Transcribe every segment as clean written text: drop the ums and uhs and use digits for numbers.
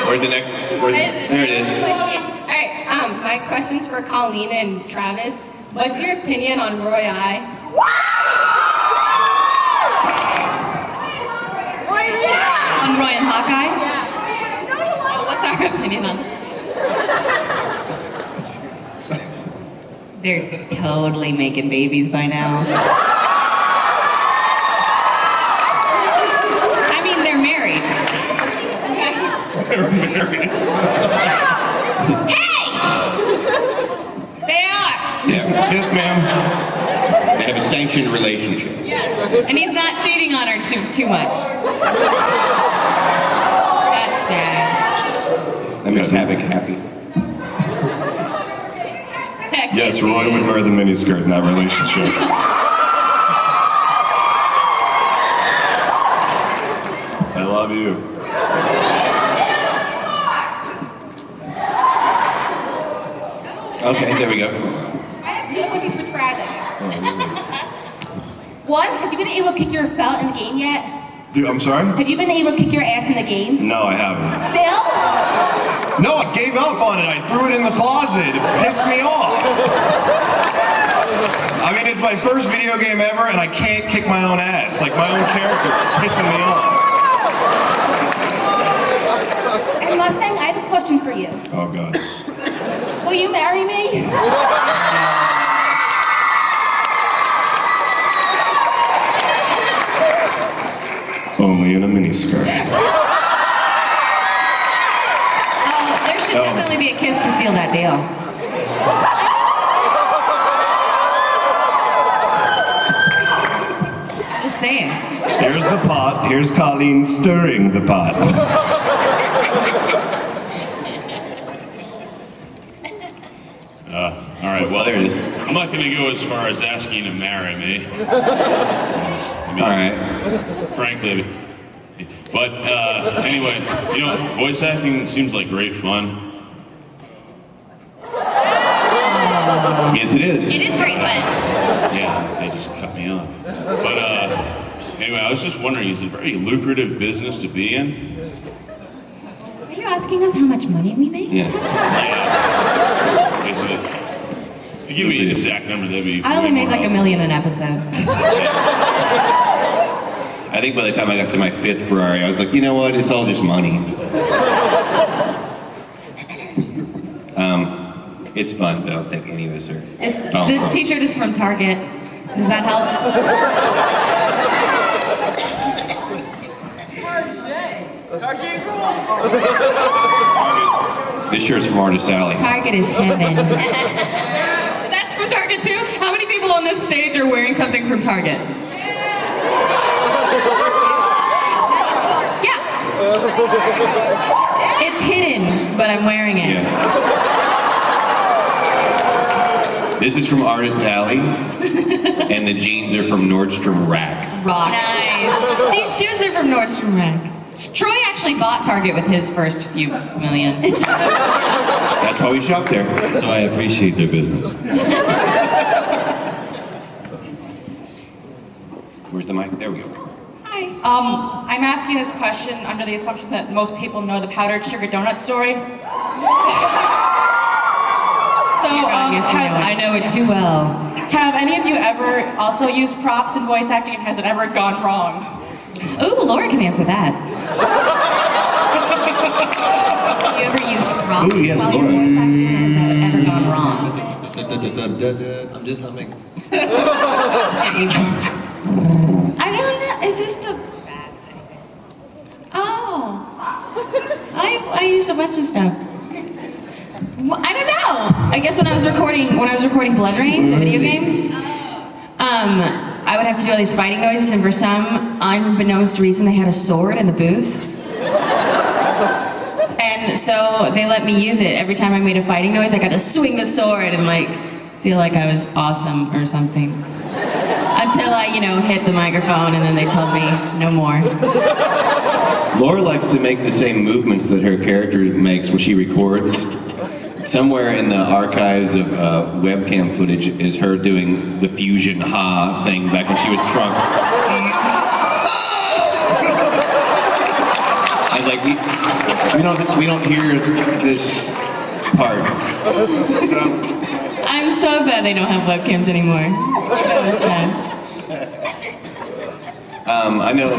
Where's the next? There it is. Alright, my question's for Colleen and Travis. What's your opinion on Roy I? On Roy and Hawkeye? Yeah. What's our opinion on this? They're totally making babies by now. I mean, they're married. They're married. Hey! They are! Yes, ma'am. They have a sanctioned relationship. Yes. And he's not cheating on her too much. That's sad. That makes Havoc happy. Heck Yes, Roy would wear the miniskirt in that relationship. I love you. Okay, there we go. I have two questions for Travis. One, have you been able to kick your belt in the game yet? Dude, I'm sorry? Have you been able to kick your ass in the game? No, I haven't. Still? No, I gave up on it. I threw it in the closet. It pissed me off. I mean, it's my first video game ever, and I can't kick my own ass. Like, my own character is pissing me off. And Mustang, I have a question for you. Oh, God. Will you marry me? Only in a miniskirt. There should definitely be a kiss to seal that deal. Just saying. Here's the pot. Here's Colleen stirring the pot. All right, well, There it is. I'm not going to go as far as asking to marry me. I mean, All right. frankly. But anyway, you know, voice acting seems like great fun. Yes, it is. It is great fun. Yeah, they just cut me off. But anyway, I was just wondering, is it a very lucrative business to be in? Are you asking us how much money we make? Yeah. Yeah. Is it? If you give me an exact number, that'd be. I only make like $1 million an episode. I think by the time I got to my 5th Ferrari, I was like, you know what? It's all just money. It's fun, but I don't think any of us are. This t-shirt is from Target. Does that help? This shirt's from Artist Alley. Target is heaven. That's from Target too? How many people on this stage are wearing something from Target? Yeah. It's hidden, but I'm wearing it. Yeah. This is from Artist Alley, and the jeans are from Nordstrom Rack. Rock. Nice. These shoes are from Nordstrom Rack. Troy actually bought Target with his first few million. That's why we shop there. So I appreciate their business. Where's the mic? There we go. Hi. I'm asking this question under the assumption that most people know the powdered sugar donut story. So, Yes, I know it too well. have any of you ever also used props in voice acting, and has it ever gone wrong? Ooh, Laura can answer that. Have you ever used props Ooh, yes, while you're Laura. voice acting? Has that ever gone wrong? I'm just humming. I don't know. Is this the? Oh, I used a bunch of stuff. Well, I don't know. I guess when I was recording Blood Rain, the video game, I would have to do all these fighting noises, and for some unbeknownst reason, they had a sword in the booth. And so they let me use it. Every time I made a fighting noise, I got to swing the sword and like feel like I was awesome or something. Until I, hit the microphone, and then they told me no more. Laura likes to make the same movements that her character makes when she records, Somewhere in the archives of webcam footage is her doing the fusion ha thing back when she was Trunks. I was like, we don't hear this part. I'm so glad they don't have webcams anymore. That was bad. I know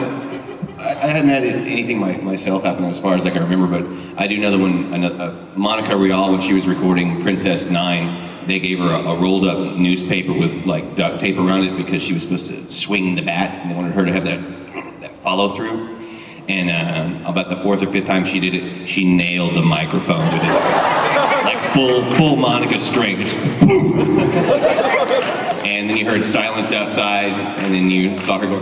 I hadn't had anything myself happen as far as I can remember, but I do know that when Monica Rial, when she was recording Princess 9, they gave her a rolled up newspaper with like duct tape around it because she was supposed to swing the bat, and they wanted her to have that follow through. And about the 4th or 5th time she did it, she nailed the microphone with it, like full Monica strength, just boom. And then you heard silence outside, and then you saw her go.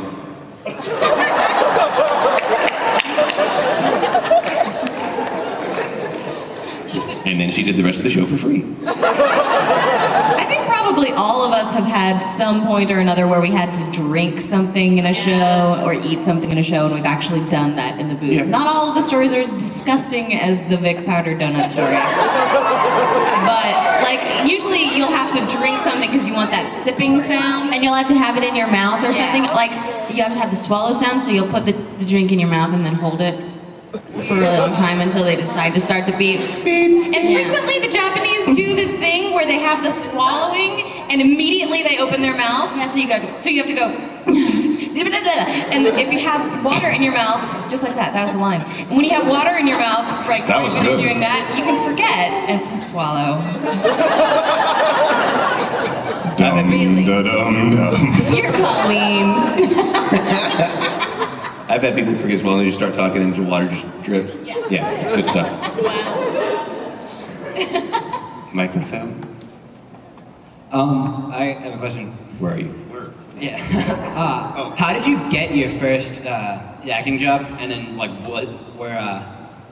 And then she did the rest of the show for free. I think probably all of us have had some point or another where we had to drink something in a show or eat something in a show, and we've actually done that in the booth. Yeah. Not all of the stories are as disgusting as the Vic powdered donut story. But, like, usually you'll have to drink something because you want that sipping sound, and you'll have to have it in your mouth or something. Like, you have to have the swallow sound, so you'll put the drink in your mouth and then hold it for a really long time until they decide to start the beeps. And frequently the Japanese do this thing where they have the swallowing and immediately they open their mouth. Yeah, so you have to go. And if you have water in your mouth, just like that was the line. And when you have water in your mouth, right, That was when you're good. doing that, you can forget to swallow. Really? You're Colleen. I've had people forget as well, and they just start talking and the water just drips. Yeah, it's good stuff. Wow. Microphone? I have a question. Where are you? Yeah. How did you get your first acting job, and then like were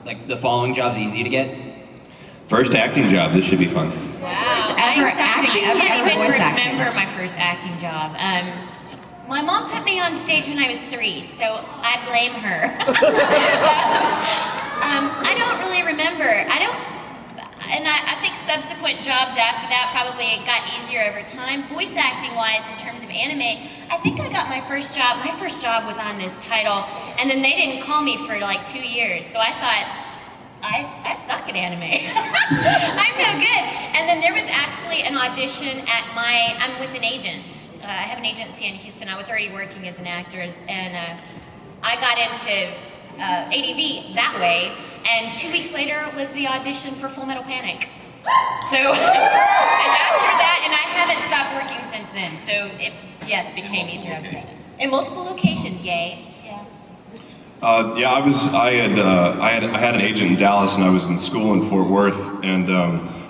the following jobs easy to get? First acting job, this should be fun. First ever acting? I can't even voice acting. remember my first acting job. My mom put me on stage when I was 3, so I blame her. I don't really remember. I think subsequent jobs after that probably got easier over time. Voice acting wise, in terms of anime, I think I got my first job. My first job was on this title, and then they didn't call me for like 2 years. So I thought, I suck at anime. I'm no good. And then there was actually an audition at I'm with an agent. I have an agency in Houston. I was already working as an actor, and I got into ADV that way. And 2 weeks later was the audition for Full Metal Panic. So, and after that, and I haven't stopped working since then. So it became easier after that. In multiple locations, yay. I had an agent in Dallas, and I was in school in Fort Worth, and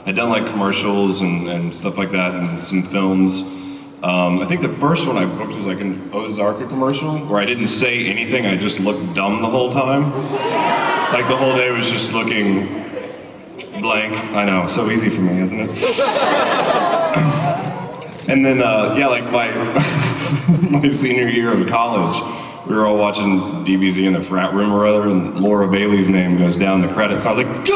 I'd done like commercials and stuff like that, and some films. I think the first one I booked was like an Ozarka commercial where I didn't say anything, I just looked dumb the whole time. Like the whole day was just looking blank. I know, so easy for me, isn't it? And then, like my senior year of college, we were all watching DBZ in the frat room or other, and Laura Bailey's name goes down the credits. I was like, duh!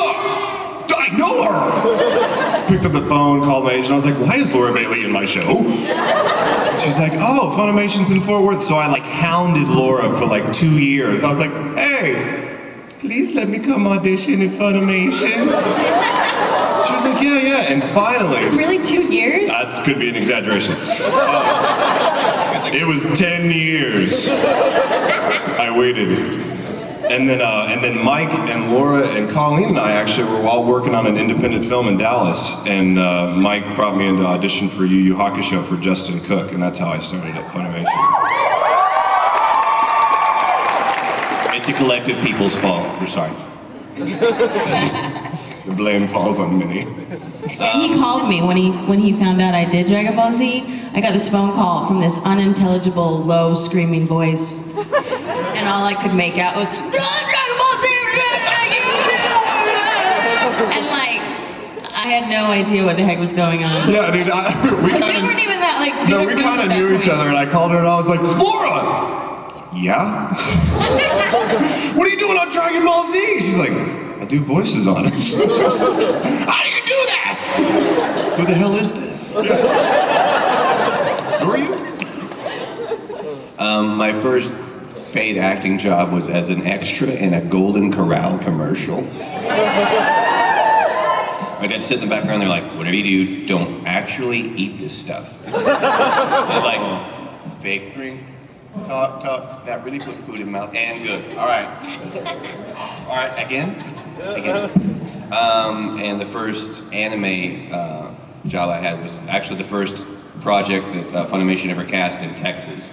I know her! Picked up the phone, called my agent, I was like, why is Laura Bailey in my show? And she's like, oh, Funimation's in Fort Worth. So I like hounded Laura for like 2 years. I was like, hey, please let me come audition in Funimation. She was like, yeah, and finally. It was really 2 years? That could be an exaggeration. It was 10 years. I waited. And then Mike and Laura and Colleen and I actually were all working on an independent film in Dallas. And Mike brought me in to audition for Yu Yu Hakusho for Justin Cook, and that's how I started at Funimation. It's a collective people's fault. We're sorry. The blame falls on Minnie. He called me when he found out I did Dragon Ball Z. I got this phone call from this unintelligible, low, screaming voice, and all I could make out was Dragon Ball Z, and like I had no idea what the heck was going on. Yeah, dude. They weren't even that like. No, we kind of knew each other, and I called her, and I was like, Laura. Yeah. What are you doing on Dragon Ball Z? She's like, I do voices on it. How do you do that? Who the hell is this? Who are you? My first paid acting job was as an extra in a Golden Corral commercial. I got to sit in the background, they're like, whatever you do, don't actually eat this stuff. It's like, fake drink, talk, not really put food in mouth, and good. All right, again. And the first anime job I had was actually the first project that Funimation ever cast in Texas.